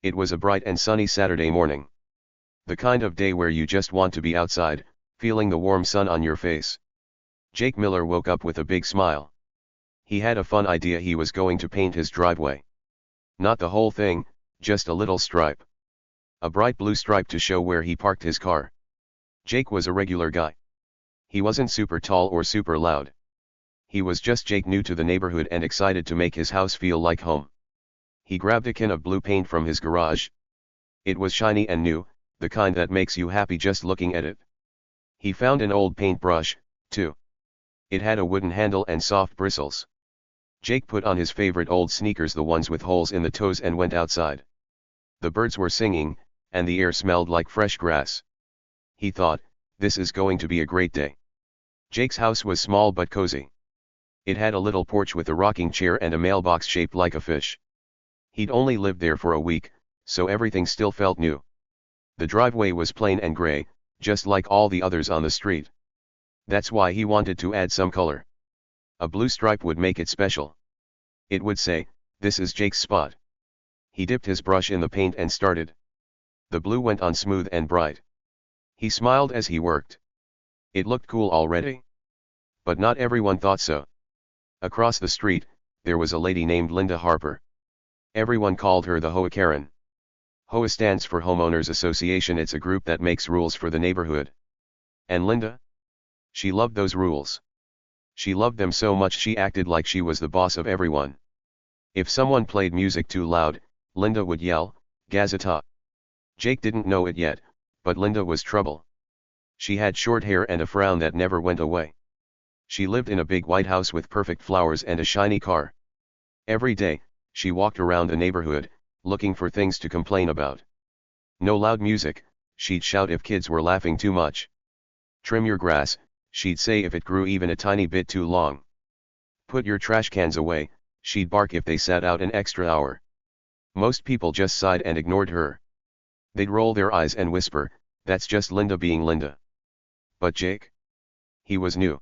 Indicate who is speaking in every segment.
Speaker 1: It was a bright and sunny Saturday morning. The kind of day where you just want to be outside, feeling the warm sun on your face. Jake Miller woke up with a big smile. He had a fun idea. He was going to paint his driveway. Not the whole thing, just a little stripe. A bright blue stripe to show where he parked his car. Jake was a regular guy. He wasn't super tall or super loud. He was just Jake, new to the neighborhood and excited to make his house feel like home. He grabbed a can of blue paint from his garage. It was shiny and new, the kind that makes you happy just looking at it. He found an old paintbrush, too. It had a wooden handle and soft bristles. Jake put on his favorite old sneakers, the ones with holes in the toes, and went outside. The birds were singing, and the air smelled like fresh grass. He thought, this is going to be a great day. Jake's house was small but cozy. It had a little porch with a rocking chair and a mailbox shaped like a fish. He'd only lived there for a week, so everything still felt new. The driveway was plain and gray, just like all the others on the street. That's why he wanted to add some color. A blue stripe would make it special. It would say, this is Jake's spot. He dipped his brush in the paint and started. The blue went on smooth and bright. He smiled as he worked. It looked cool already. But not everyone thought so. Across the street, there was a lady named Linda Harper. Everyone called her the HOA Karen. HOA stands for Homeowners Association. It's a group that makes rules for the neighborhood. And Linda? She loved those rules. She loved them so much she acted like she was the boss of everyone. If someone played music too loud, Linda would yell, "Gazeta." Jake didn't know it yet, but Linda was trouble. She had short hair and a frown that never went away. She lived in a big white house with perfect flowers and a shiny car. Every day, she walked around the neighborhood, looking for things to complain about. No loud music, she'd shout if kids were laughing too much. Trim your grass, she'd say if it grew even a tiny bit too long. Put your trash cans away, she'd bark if they sat out an extra hour. Most people just sighed and ignored her. They'd roll their eyes and whisper, "That's just Linda being Linda." But Jake? He was new.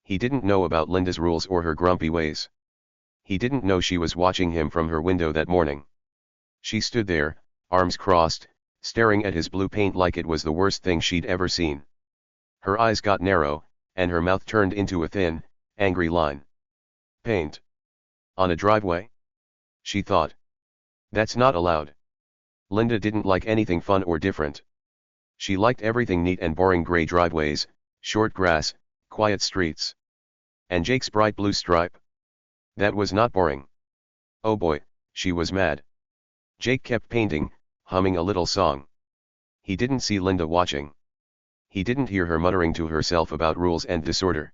Speaker 1: He didn't know about Linda's rules or her grumpy ways. He didn't know she was watching him from her window that morning. She stood there, arms crossed, staring at his blue paint like it was the worst thing she'd ever seen. Her eyes got narrow, and her mouth turned into a thin, angry line. Paint? On a driveway? She thought. That's not allowed. Linda didn't like anything fun or different. She liked everything neat and boring: gray driveways, short grass, quiet streets. And Jake's bright blue stripe? That was not boring. Oh boy, she was mad. Jake kept painting, humming a little song. He didn't see Linda watching. He didn't hear her muttering to herself about rules and disorder.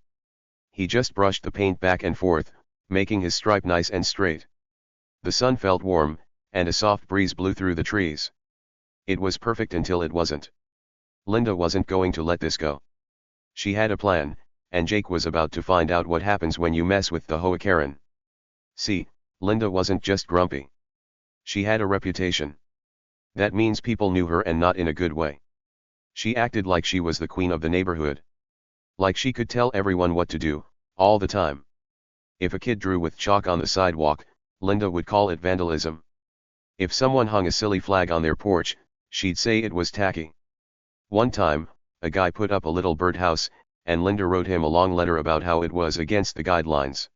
Speaker 1: He just brushed the paint back and forth, making his stripe nice and straight. The sun felt warm, and a soft breeze blew through the trees. It was perfect until it wasn't. Linda wasn't going to let this go. She had a plan, and Jake was about to find out what happens when you mess with the HOA Karen. See, Linda wasn't just grumpy. She had a reputation. That means people knew her, and not in a good way. She acted like she was the queen of the neighborhood. Like she could tell everyone what to do, all the time. If a kid drew with chalk on the sidewalk, Linda would call it vandalism. If someone hung a silly flag on their porch, she'd say it was tacky. One time, a guy put up a little birdhouse, and Linda wrote him a long letter about how it was against the guidelines.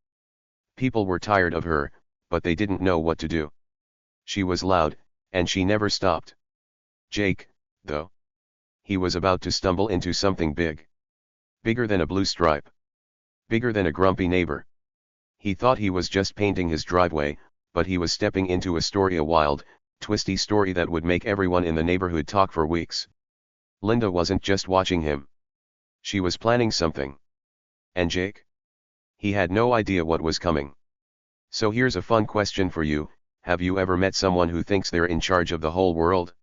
Speaker 1: People were tired of her, but they didn't know what to do. She was loud, and she never stopped. Jake, though. He was about to stumble into something big. Bigger than a blue stripe. Bigger than a grumpy neighbor. He thought he was just painting his driveway, but he was stepping into a story, a wild, twisty story that would make everyone in the neighborhood talk for weeks. Linda wasn't just watching him. She was planning something. And Jake? He had no idea what was coming. So here's a fun question for you: have you ever met someone who thinks they're in charge of the whole world?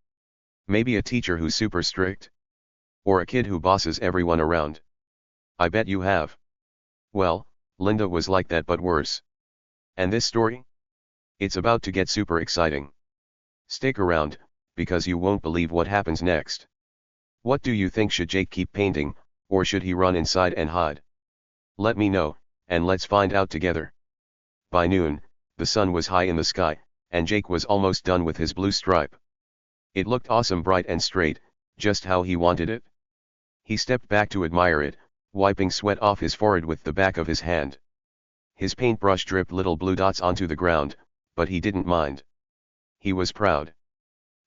Speaker 1: Maybe a teacher who's super strict? Or a kid who bosses everyone around? I bet you have. Well, Linda was like that, but worse. And this story? It's about to get super exciting. Stick around, because you won't believe what happens next. What do you think? Should Jake keep painting, or should he run inside and hide? Let me know, and let's find out together. By noon, the sun was high in the sky, and Jake was almost done with his blue stripe. It looked awesome, bright and straight, just how he wanted it. He stepped back to admire it, wiping sweat off his forehead with the back of his hand. His paintbrush dripped little blue dots onto the ground, but he didn't mind. He was proud.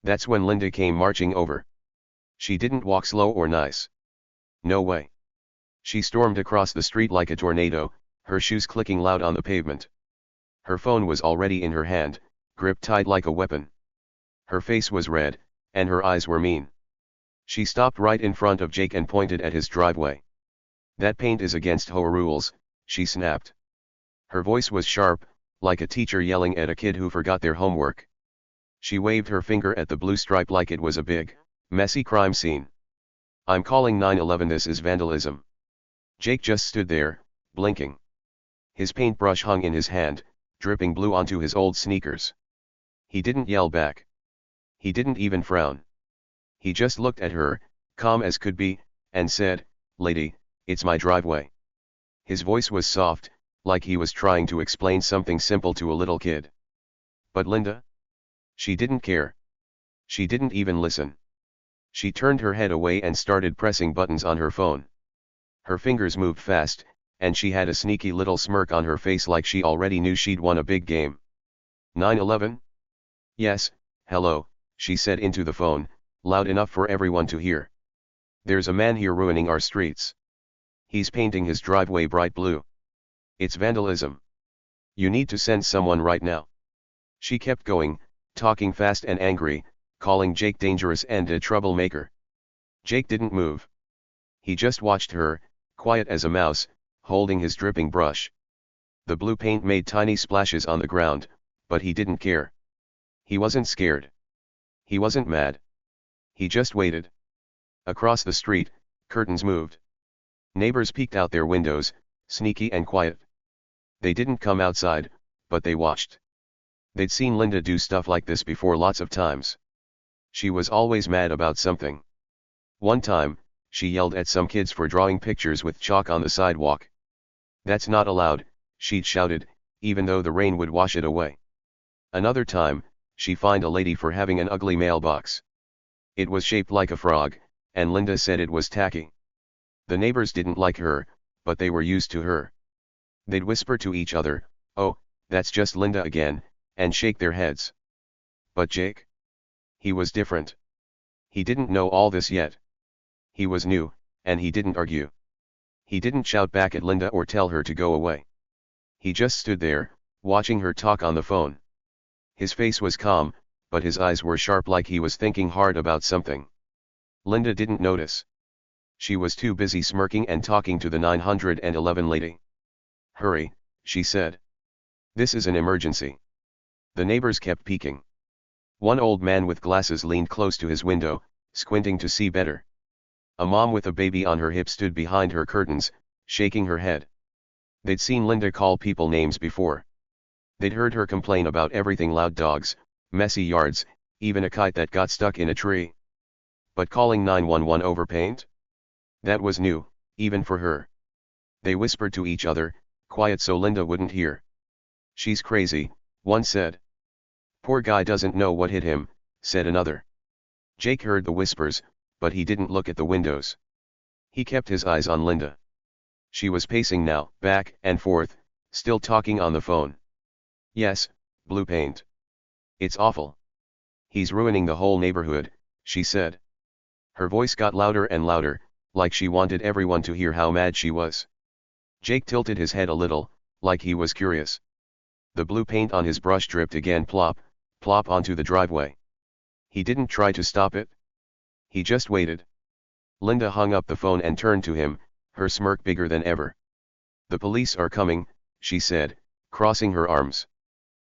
Speaker 1: That's when Linda came marching over. She didn't walk slow or nice. No way. She stormed across the street like a tornado, her shoes clicking loud on the pavement. Her phone was already in her hand, gripped tight like a weapon. Her face was red, and her eyes were mean. She stopped right in front of Jake and pointed at his driveway. "That paint is against HOA rules," she snapped. Her voice was sharp, like a teacher yelling at a kid who forgot their homework. She waved her finger at the blue stripe like it was a big, messy crime scene. "I'm calling 911. This is vandalism." Jake just stood there, blinking. His paintbrush hung in his hand, dripping blue onto his old sneakers. He didn't yell back. He didn't even frown. He just looked at her, calm as could be, and said, "Lady, it's my driveway." His voice was soft, like he was trying to explain something simple to a little kid. But Linda? She didn't care. She didn't even listen. She turned her head away and started pressing buttons on her phone. Her fingers moved fast, and she had a sneaky little smirk on her face like she already knew she'd won a big game. 911? "Yes, hello," she said into the phone, loud enough for everyone to hear. "There's a man here ruining our streets. He's painting his driveway bright blue. It's vandalism. You need to send someone right now." She kept going, talking fast and angry, calling Jake dangerous and a troublemaker. Jake didn't move. He just watched her, quiet as a mouse, holding his dripping brush. The blue paint made tiny splashes on the ground, but he didn't care. He wasn't scared. He wasn't mad. He just waited. Across the street, curtains moved. Neighbors peeked out their windows, sneaky and quiet. They didn't come outside, but they watched. They'd seen Linda do stuff like this before lots of times. She was always mad about something. One time, she yelled at some kids for drawing pictures with chalk on the sidewalk. "That's not allowed," she'd shouted, even though the rain would wash it away. Another time, she fined a lady for having an ugly mailbox. It was shaped like a frog, and Linda said it was tacky. The neighbors didn't like her, but they were used to her. They'd whisper to each other, "Oh, that's just Linda again," and shake their heads. But Jake? He was different. He didn't know all this yet. He was new, and he didn't argue. He didn't shout back at Linda or tell her to go away. He just stood there, watching her talk on the phone. His face was calm, but his eyes were sharp like he was thinking hard about something. Linda didn't notice. She was too busy smirking and talking to the 911 lady. "Hurry," she said. "This is an emergency." The neighbors kept peeking. One old man with glasses leaned close to his window, squinting to see better. A mom with a baby on her hip stood behind her curtains, shaking her head. They'd seen Linda call people names before. They'd heard her complain about everything: loud dogs, messy yards, even a kite that got stuck in a tree. But calling 911 over paint? That was new, even for her. They whispered to each other, quiet so Linda wouldn't hear. "She's crazy," one said. "Poor guy doesn't know what hit him," said another. Jake heard the whispers, but he didn't look at the windows. He kept his eyes on Linda. She was pacing now, back and forth, still talking on the phone. "Yes, blue paint. It's awful. He's ruining the whole neighborhood," she said. Her voice got louder and louder, like she wanted everyone to hear how mad she was. Jake tilted his head a little, like he was curious. The blue paint on his brush dripped again, plop, plop onto the driveway. He didn't try to stop it. He just waited. Linda hung up the phone and turned to him, her smirk bigger than ever. "The police are coming," she said, crossing her arms.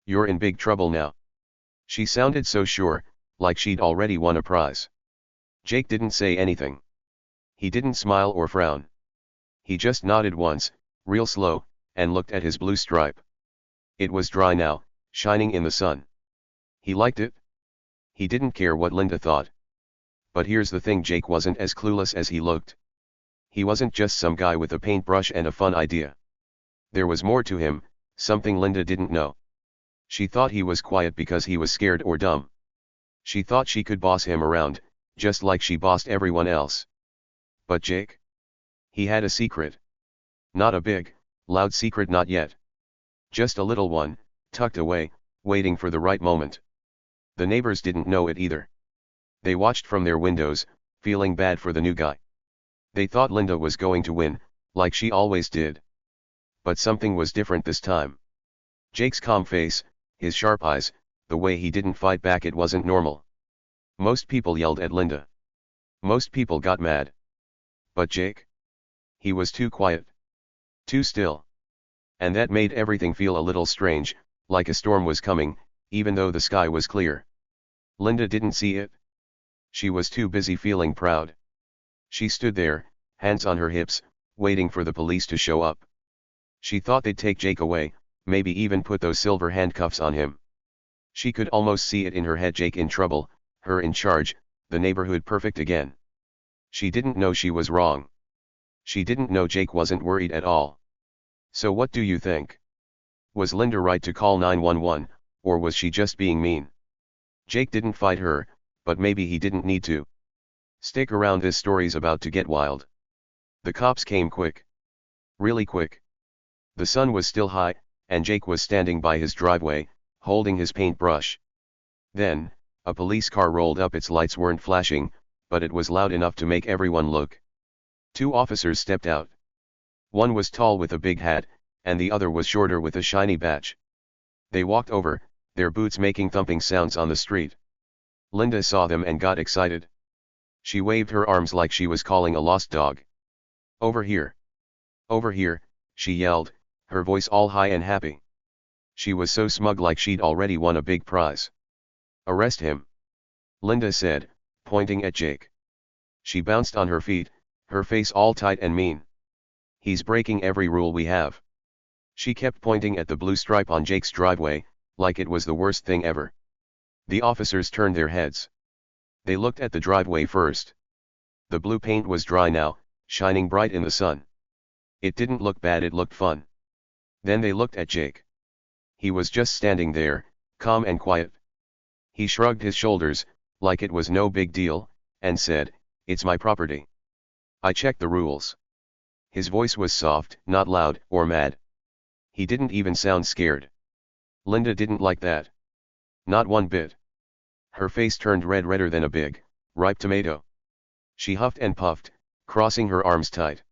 Speaker 1: "You're in big trouble now." She sounded so sure, like she'd already won a prize. Jake didn't say anything. He didn't smile or frown. He just nodded once, real slow, and looked at his blue stripe. It was dry now, shining in the sun. He liked it. He didn't care what Linda thought. But here's the thing: Jake wasn't as clueless as he looked. He wasn't just some guy with a paintbrush and a fun idea. There was more to him, something Linda didn't know. She thought he was quiet because he was scared or dumb. She thought she could boss him around, just like she bossed everyone else. But Jake? He had a secret. Not a big, loud secret, not yet. Just a little one, tucked away, waiting for the right moment. The neighbors didn't know it either. They watched from their windows, feeling bad for the new guy. They thought Linda was going to win, like she always did. But something was different this time. Jake's calm face, his sharp eyes, the way he didn't fight back, it wasn't normal. Most people yelled at Linda. Most people got mad. But Jake? He was too quiet. Too still. And that made everything feel a little strange, like a storm was coming, even though the sky was clear. Linda didn't see it. She was too busy feeling proud. She stood there, hands on her hips, waiting for the police to show up. She thought they'd take Jake away, maybe even put those silver handcuffs on him. She could almost see it in her head, Jake in trouble, her in charge, the neighborhood perfect again. She didn't know she was wrong. She didn't know Jake wasn't worried at all. So what do you think? Was Linda right to call 911, or was she just being mean? Jake didn't fight her, but maybe he didn't need to. Stick around, this story's about to get wild. The cops came quick. Really quick. The sun was still high, and Jake was standing by his driveway, holding his paintbrush. Then, a police car rolled up. Its lights weren't flashing, but it was loud enough to make everyone look. Two officers stepped out. One was tall with a big hat, and the other was shorter with a shiny badge. They walked over, their boots making thumping sounds on the street. Linda saw them and got excited. She waved her arms like she was calling a lost dog. Over here! Over here, she yelled, her voice all high and happy. She was so smug, like she'd already won a big prize. Arrest him! Linda said, pointing at Jake. She bounced on her feet, her face all tight and mean. He's breaking every rule we have. She kept pointing at the blue stripe on Jake's driveway, like it was the worst thing ever. The officers turned their heads. They looked at the driveway first. The blue paint was dry now, shining bright in the sun. It didn't look bad, it looked fun. Then they looked at Jake. He was just standing there, calm and quiet. He shrugged his shoulders, like it was no big deal, and said, "It's my property. I checked the rules." His voice was soft, not loud or mad. He didn't even sound scared. Linda didn't like that. Not one bit. Her face turned red, redder than a big, ripe tomato. She huffed and puffed, crossing her arms tight.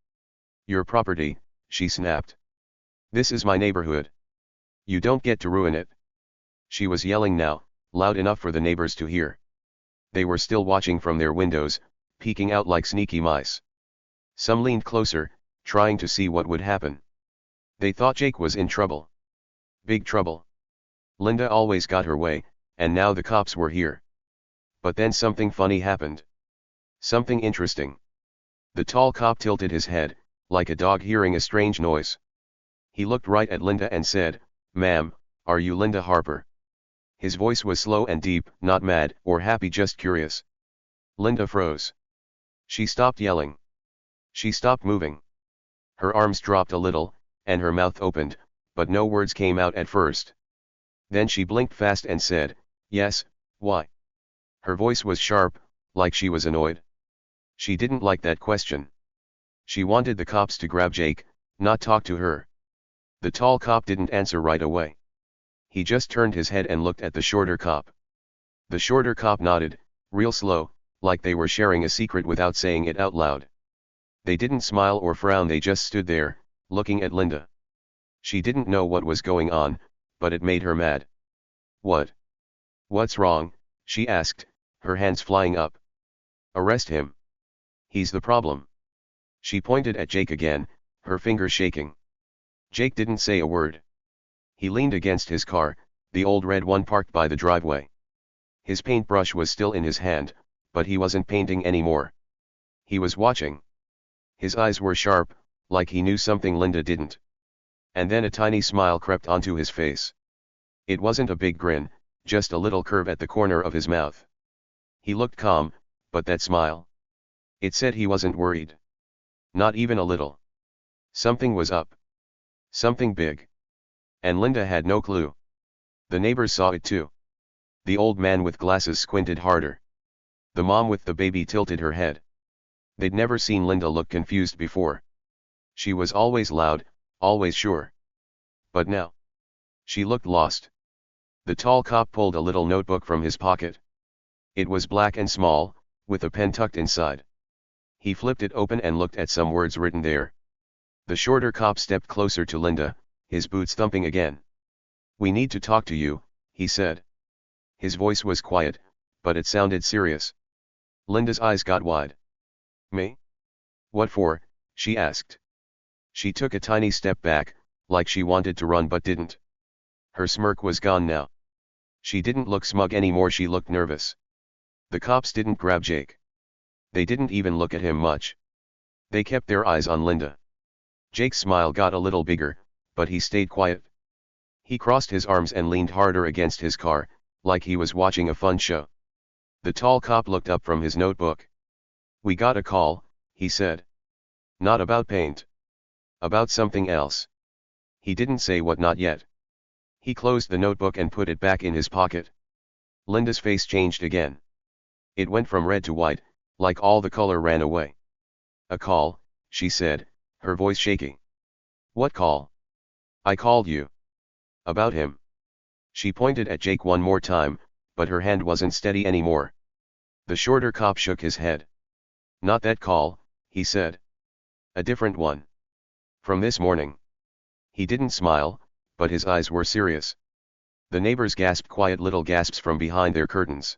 Speaker 1: "Your property," she snapped. "This is my neighborhood. You don't get to ruin it." She was yelling now, loud enough for the neighbors to hear. They were still watching from their windows, peeking out like sneaky mice. Some leaned closer, trying to see what would happen. They thought Jake was in trouble. Big trouble. Linda always got her way, and now the cops were here. But then something funny happened. Something interesting. The tall cop tilted his head, like a dog hearing a strange noise. He looked right at Linda and said, "Ma'am, are you Linda Harper?" His voice was slow and deep, not mad or happy, just curious. Linda froze. She stopped yelling. She stopped moving. Her arms dropped a little, and her mouth opened, but no words came out at first. Then she blinked fast and said, "Yes, why?" Her voice was sharp, like she was annoyed. She didn't like that question. She wanted the cops to grab Jake, not talk to her. The tall cop didn't answer right away. He just turned his head and looked at the shorter cop. The shorter cop nodded, real slow, like they were sharing a secret without saying it out loud. They didn't smile or frown, they just stood there, looking at Linda. She didn't know what was going on, but it made her mad. "What? What's wrong?" she asked, her hands flying up. "Arrest him. He's the problem." She pointed at Jake again, her finger shaking. Jake didn't say a word. He leaned against his car, the old red one parked by the driveway. His paintbrush was still in his hand, but he wasn't painting anymore. He was watching. His eyes were sharp, like he knew something Linda didn't. And then a tiny smile crept onto his face. It wasn't a big grin, just a little curve at the corner of his mouth. He looked calm, but that smile. It said he wasn't worried. Not even a little. Something was up. Something big. And Linda had no clue. The neighbors saw it too. The old man with glasses squinted harder. The mom with the baby tilted her head. They'd never seen Linda look confused before. She was always loud, always sure. But now, she looked lost. The tall cop pulled a little notebook from his pocket. It was black and small, with a pen tucked inside. He flipped it open and looked at some words written there. The shorter cop stepped closer to Linda, his boots thumping again. "We need to talk to you," he said. His voice was quiet, but it sounded serious. Linda's eyes got wide. "Me? What for?" she asked. She took a tiny step back, like she wanted to run but didn't. Her smirk was gone now. She didn't look smug anymore, she looked nervous. The cops didn't grab Jake. They didn't even look at him much. They kept their eyes on Linda. Jake's smile got a little bigger, but he stayed quiet. He crossed his arms and leaned harder against his car, like he was watching a fun show. The tall cop looked up from his notebook. "We got a call," he said. "Not about paint. About something else." He didn't say what, not yet. He closed the notebook and put it back in his pocket. Linda's face changed again. It went from red to white, like all the color ran away. "A call," she said, her voice shaking. "What call?" "I called you. About him." She pointed at Jake one more time, but her hand wasn't steady anymore. The shorter cop shook his head. "Not that call," he said. "A different one. From this morning." He didn't smile, but his eyes were serious. The neighbors gasped, quiet little gasps from behind their curtains.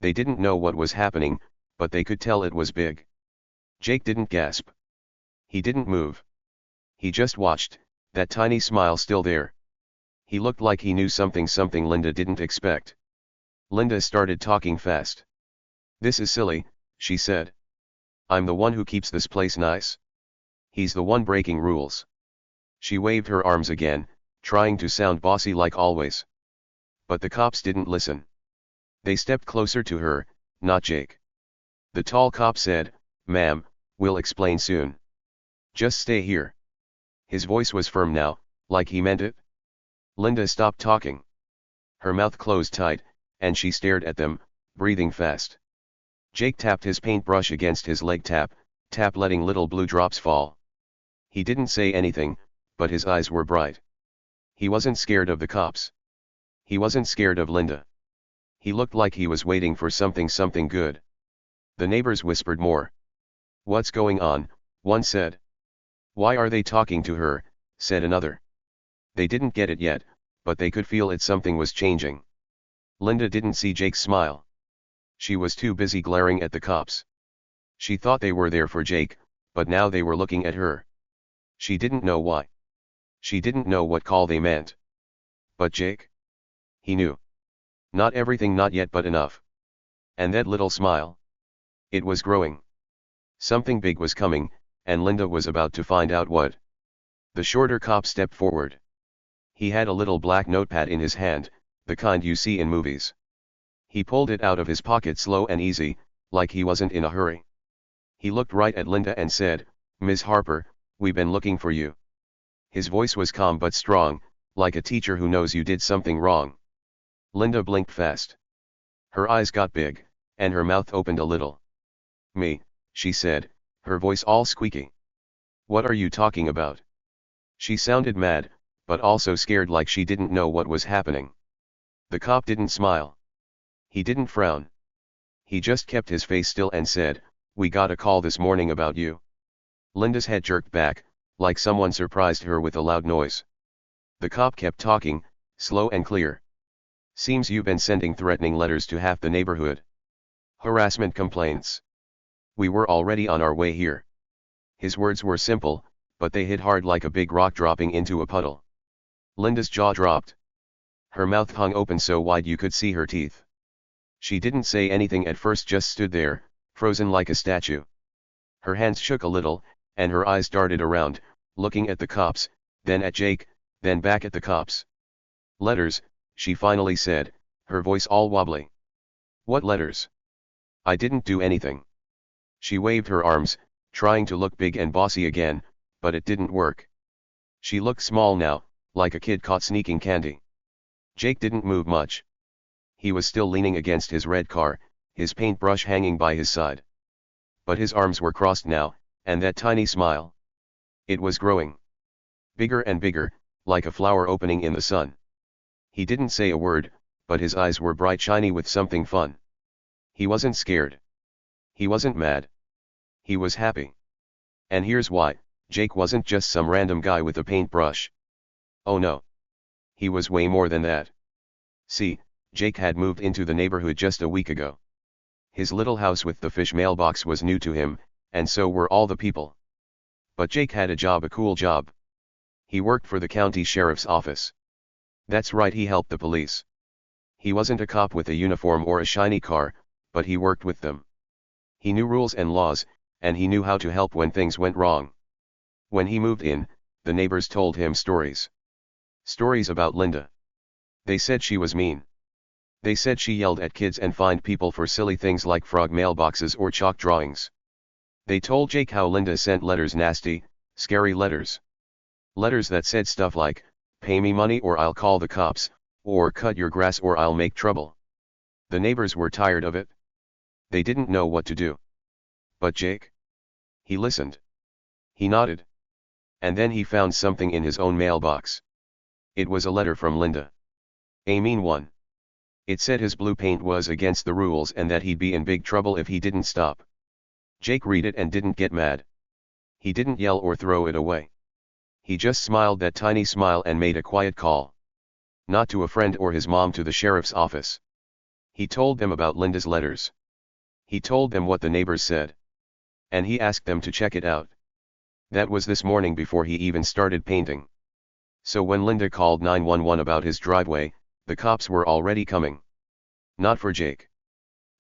Speaker 1: They didn't know what was happening, but they could tell it was big. Jake didn't gasp. He didn't move. He just watched, that tiny smile still there. He looked like he knew something Linda didn't expect. Linda started talking fast. "This is silly," she said. "I'm the one who keeps this place nice. He's the one breaking rules." She waved her arms again, trying to sound bossy like always. But the cops didn't listen. They stepped closer to her, not Jake. The tall cop said, "Ma'am, we'll explain soon. Just stay here." His voice was firm now, like he meant it. Linda stopped talking. Her mouth closed tight, and she stared at them, breathing fast. Jake tapped his paintbrush against his leg, tap, letting little blue drops fall. He didn't say anything, but his eyes were bright. He wasn't scared of the cops. He wasn't scared of Linda. He looked like he was waiting for something good. The neighbors whispered more. "What's going on?" one said. "Why are they talking to her?" said another. They didn't get it yet, but they could feel it, something was changing. Linda didn't see Jake's smile. She was too busy glaring at the cops. She thought they were there for Jake, but now they were looking at her. She didn't know why. She didn't know what call they meant. But Jake? He knew. Not everything, not yet, but enough. And that little smile. It was growing. Something big was coming, and Linda was about to find out what. The shorter cop stepped forward. He had a little black notepad in his hand, the kind you see in movies. He pulled it out of his pocket slow and easy, like he wasn't in a hurry. He looked right at Linda and said, "Miss Harper, we've been looking for you." His voice was calm but strong, like a teacher who knows you did something wrong. Linda blinked fast. Her eyes got big, and her mouth opened a little. "Me," she said, her voice all squeaky. "What are you talking about?" She sounded mad, but also scared, like she didn't know what was happening. The cop didn't smile. He didn't frown. He just kept his face still and said, "We got a call this morning about you." Linda's head jerked back, like someone surprised her with a loud noise. The cop kept talking, slow and clear. "Seems you've been sending threatening letters to half the neighborhood. Harassment complaints. We were already on our way here." His words were simple, but they hit hard like a big rock dropping into a puddle. Linda's jaw dropped. Her mouth hung open so wide you could see her teeth. She didn't say anything at first, just stood there, frozen like a statue. Her hands shook a little, and her eyes darted around, looking at the cops, then at Jake, then back at the cops. "Letters," she finally said, her voice all wobbly. "What letters? I didn't do anything." She waved her arms, trying to look big and bossy again, but it didn't work. She looked small now, like a kid caught sneaking candy. Jake didn't move much. He was still leaning against his red car, his paintbrush hanging by his side. But his arms were crossed now, and that tiny smile. It was growing. Bigger and bigger, like a flower opening in the sun. He didn't say a word, but his eyes were bright shiny with something fun. He wasn't scared. He wasn't mad. He was happy. And here's why, Jake wasn't just some random guy with a paintbrush. Oh no. He was way more than that. See, Jake had moved into the neighborhood just a week ago. His little house with the fish mailbox was new to him, and so were all the people. But Jake had a job, a cool job. He worked for the county sheriff's office. That's right, he helped the police. He wasn't a cop with a uniform or a shiny car, but he worked with them. He knew rules and laws, and he knew how to help when things went wrong. When he moved in, the neighbors told him stories. Stories about Linda. They said she was mean. They said she yelled at kids and fined people for silly things like frog mailboxes or chalk drawings. They told Jake how Linda sent letters, nasty, scary letters. Letters that said stuff like, "Pay me money or I'll call the cops," or "Cut your grass or I'll make trouble." The neighbors were tired of it. They didn't know what to do. But Jake? He listened. He nodded. And then he found something in his own mailbox. It was a letter from Linda. A mean one. It said his blue paint was against the rules and that he'd be in big trouble if he didn't stop. Jake read it and didn't get mad. He didn't yell or throw it away. He just smiled that tiny smile and made a quiet call. Not to a friend or his mom, to the sheriff's office. He told them about Linda's letters. He told them what the neighbors said. And he asked them to check it out. That was this morning before he even started painting. So when Linda called 911 about his driveway, the cops were already coming. Not for Jake.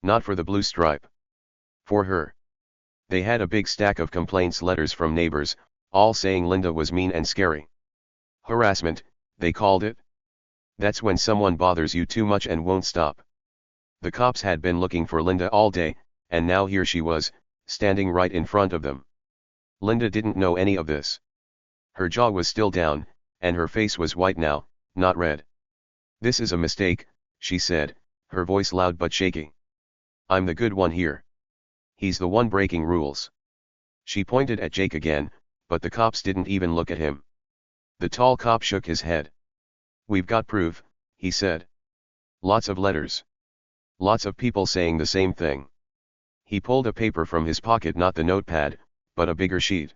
Speaker 1: Not for the blue stripe. For her. They had a big stack of complaints letters from neighbors, all saying Linda was mean and scary. Harassment, they called it. That's when someone bothers you too much and won't stop. The cops had been looking for Linda all day, and now here she was, standing right in front of them. Linda didn't know any of this. Her jaw was still down, and her face was white now, not red. "This is a mistake," she said, her voice loud but shaky. "I'm the good one here. He's the one breaking rules." She pointed at Jake again, but the cops didn't even look at him. The tall cop shook his head. "We've got proof," he said. "Lots of letters. Lots of people saying the same thing." He pulled a paper from his pocket, not the notepad, but a bigger sheet.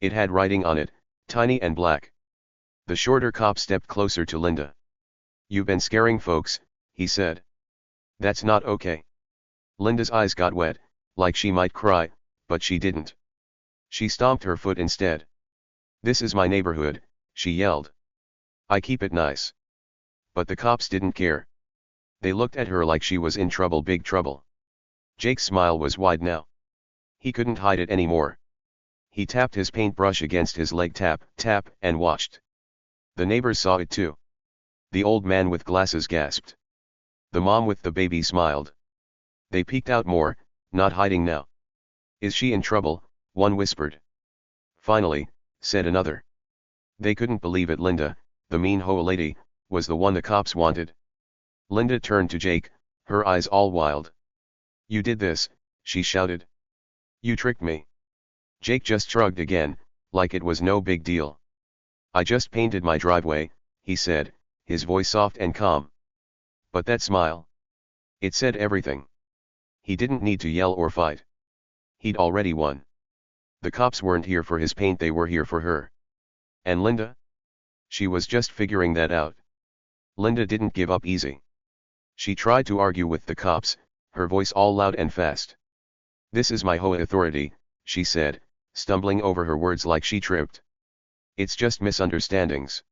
Speaker 1: It had writing on it, tiny and black. The shorter cop stepped closer to Linda. "You've been scaring folks," he said. "That's not okay." Linda's eyes got wet, like she might cry, but she didn't. She stomped her foot instead. "This is my neighborhood," she yelled. "I keep it nice." But the cops didn't care. They looked at her like she was in trouble, big trouble. Jake's smile was wide now. He couldn't hide it anymore. He tapped his paintbrush against his leg, tap, tap, and watched. The neighbors saw it too. The old man with glasses gasped. The mom with the baby smiled. They peeked out more, not hiding now. "Is she in trouble?" one whispered. "Finally," said another. They couldn't believe it. Linda, the mean HOA lady, was the one the cops wanted. Linda turned to Jake, her eyes all wild. "You did this," she shouted. "You tricked me." Jake just shrugged again, like it was no big deal. "I just painted my driveway," he said, his voice soft and calm. But that smile. It said everything. He didn't need to yell or fight. He'd already won. The cops weren't here for his paint, they were here for her. And Linda? She was just figuring that out. Linda didn't give up easy. She tried to argue with the cops, her voice all loud and fast. "This is my HOA authority," she said, stumbling over her words like she tripped. "It's just misunderstandings."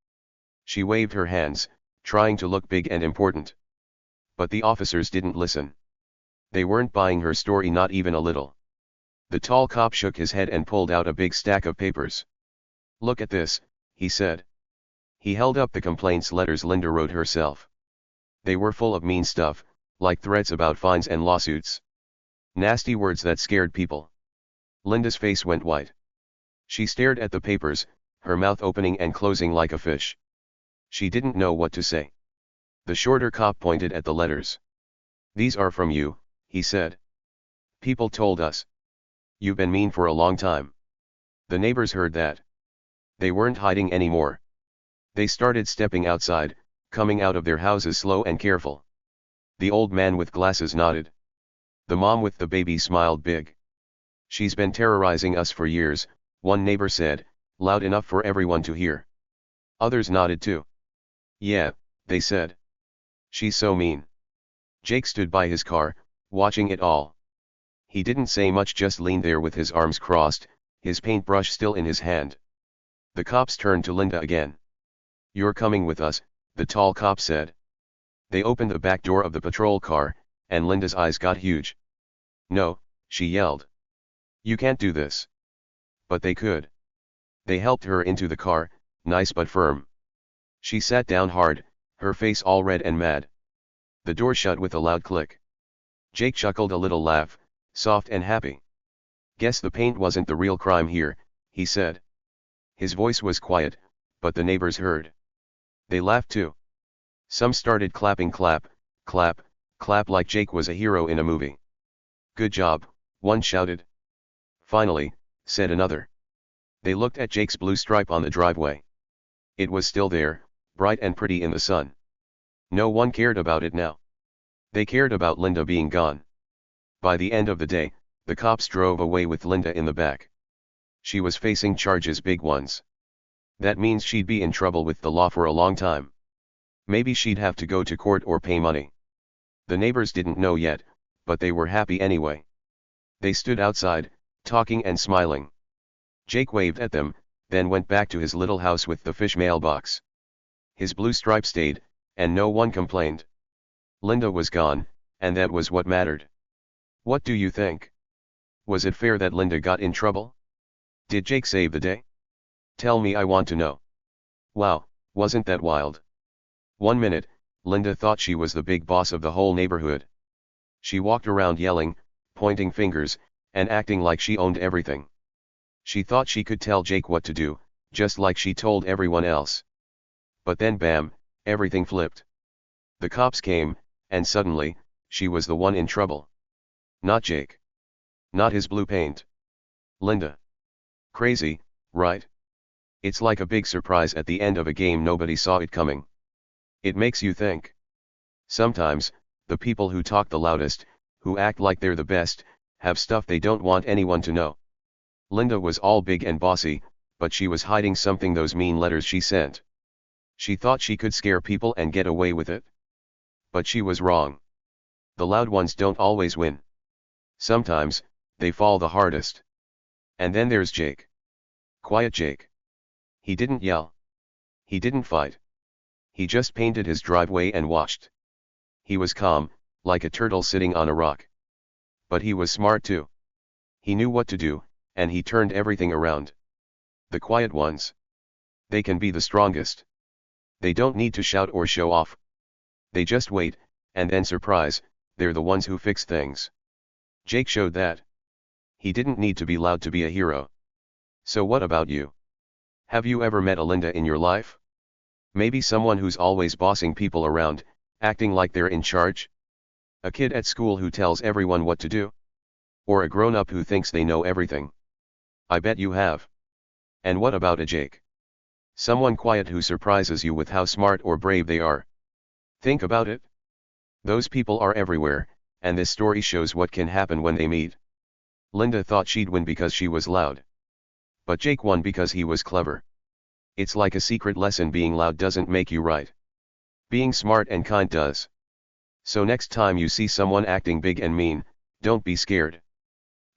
Speaker 1: She waved her hands, trying to look big and important. But the officers didn't listen. They weren't buying her story, not even a little. The tall cop shook his head and pulled out a big stack of papers. "Look at this," he said. He held up the complaints letters Linda wrote herself. They were full of mean stuff, like threats about fines and lawsuits. Nasty words that scared people. Linda's face went white. She stared at the papers, her mouth opening and closing like a fish. She didn't know what to say. The shorter cop pointed at the letters. "These are from you," he said. "People told us. You've been mean for a long time." The neighbors heard that. They weren't hiding anymore. They started stepping outside, coming out of their houses slow and careful. The old man with glasses nodded. The mom with the baby smiled big. "She's been terrorizing us for years," one neighbor said, loud enough for everyone to hear. Others nodded too. "Yeah," they said. "She's so mean." Jake stood by his car, watching it all. He didn't say much, just leaned there with his arms crossed, his paintbrush still in his hand. The cops turned to Linda again. "You're coming with us," the tall cop said. They opened the back door of the patrol car, and Linda's eyes got huge. "No," she yelled. "You can't do this." But they could. They helped her into the car, nice but firm. She sat down hard, her face all red and mad. The door shut with a loud click. Jake chuckled a little laugh, soft and happy. "Guess the paint wasn't the real crime here," he said. His voice was quiet, but the neighbors heard. They laughed too. Some started clapping, clap, clap, clap, like Jake was a hero in a movie. "Good job," one shouted. "Finally," said another. They looked at Jake's blue stripe on the driveway. It was still there, bright and pretty in the sun. No one cared about it now. They cared about Linda being gone. By the end of the day, the cops drove away with Linda in the back. She was facing charges, big ones. That means she'd be in trouble with the law for a long time. Maybe she'd have to go to court or pay money. The neighbors didn't know yet, but they were happy anyway. They stood outside, talking and smiling. Jake waved at them, then went back to his little house with the fish mailbox. His blue stripe stayed, and no one complained. Linda was gone, and that was what mattered. What do you think? Was it fair that Linda got in trouble? Did Jake save the day? Tell me, I want to know. Wow, wasn't that wild? 1 minute, Linda thought she was the big boss of the whole neighborhood. She walked around yelling, pointing fingers, and acting like she owned everything. She thought she could tell Jake what to do, just like she told everyone else. But then bam, everything flipped. The cops came, and suddenly, she was the one in trouble. Not Jake. Not his blue paint. Linda. Crazy, right? It's like a big surprise at the end of a game, nobody saw it coming. It makes you think. Sometimes, the people who talk the loudest, who act like they're the best, have stuff they don't want anyone to know. Linda was all big and bossy, but she was hiding something, those mean letters she sent. She thought she could scare people and get away with it. But she was wrong. The loud ones don't always win. Sometimes, they fall the hardest. And then there's Jake. Quiet Jake. He didn't yell. He didn't fight. He just painted his driveway and watched. He was calm, like a turtle sitting on a rock. But he was smart too. He knew what to do, and he turned everything around. The quiet ones. They can be the strongest. They don't need to shout or show off. They just wait, and then surprise, they're the ones who fix things. Jake showed that. He didn't need to be loud to be a hero. So what about you? Have you ever met a Linda in your life? Maybe someone who's always bossing people around, acting like they're in charge? A kid at school who tells everyone what to do? Or a grown-up who thinks they know everything? I bet you have. And what about a Jake? Someone quiet who surprises you with how smart or brave they are. Think about it. Those people are everywhere, and this story shows what can happen when they meet. Linda thought she'd win because she was loud. But Jake won because he was clever. It's like a secret lesson: being loud doesn't make you right. Being smart and kind does. So next time you see someone acting big and mean, don't be scared.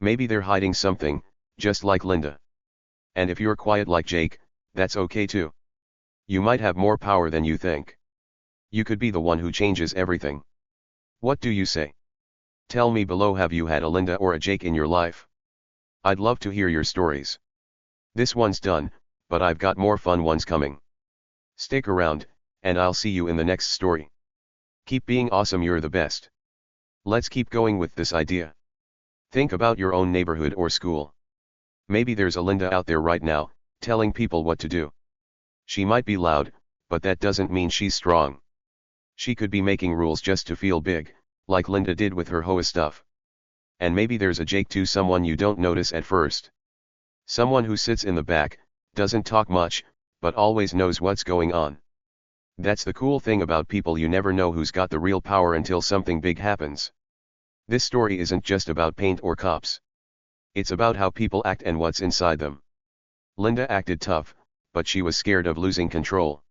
Speaker 1: Maybe they're hiding something, just like Linda. And if you're quiet like Jake, that's okay too. You might have more power than you think. You could be the one who changes everything. What do you say? Tell me below, have you had a Linda or a Jake in your life? I'd love to hear your stories. This one's done, but I've got more fun ones coming. Stick around, and I'll see you in the next story. Keep being awesome, you're the best. Let's keep going with this idea. Think about your own neighborhood or school. Maybe there's a Linda out there right now, telling people what to do. She might be loud, but that doesn't mean she's strong. She could be making rules just to feel big, like Linda did with her HOA stuff. And maybe there's a Jake too, someone you don't notice at first. Someone who sits in the back, doesn't talk much, but always knows what's going on. That's the cool thing about people, you never know who's got the real power until something big happens. This story isn't just about paint or cops. It's about how people act and what's inside them. Linda acted tough, but she was scared of losing control.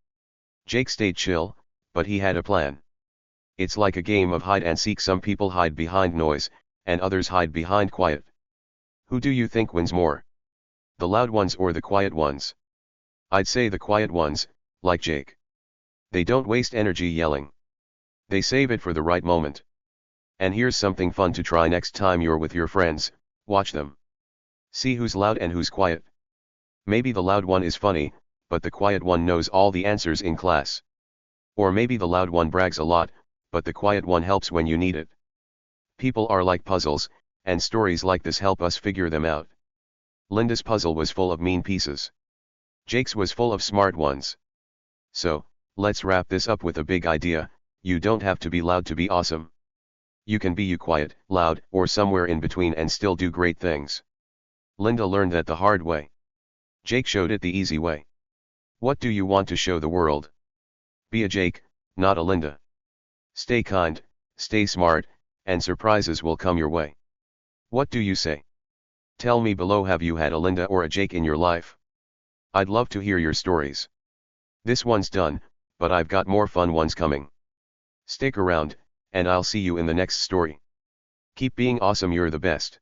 Speaker 1: Jake stayed chill, but he had a plan. It's like a game of hide and seek. Some people hide behind noise, and others hide behind quiet. Who do you think wins more? The loud ones or the quiet ones? I'd say the quiet ones, like Jake. They don't waste energy yelling. They save it for the right moment. And here's something fun to try next time you're with your friends: watch them. See who's loud and who's quiet. Maybe the loud one is funny, but the quiet one knows all the answers in class. Or maybe the loud one brags a lot, but the quiet one helps when you need it. People are like puzzles, and stories like this help us figure them out. Linda's puzzle was full of mean pieces. Jake's was full of smart ones. So, let's wrap this up with a big idea: you don't have to be loud to be awesome. You can be you, quiet, loud, or somewhere in between, and still do great things. Linda learned that the hard way. Jake showed it the easy way. What do you want to show the world? Be a Jake, not a Linda. Stay kind, stay smart, and surprises will come your way. What do you say? Tell me below, have you had a Linda or a Jake in your life? I'd love to hear your stories. This one's done, but I've got more fun ones coming. Stick around, and I'll see you in the next story. Keep being awesome, you're the best.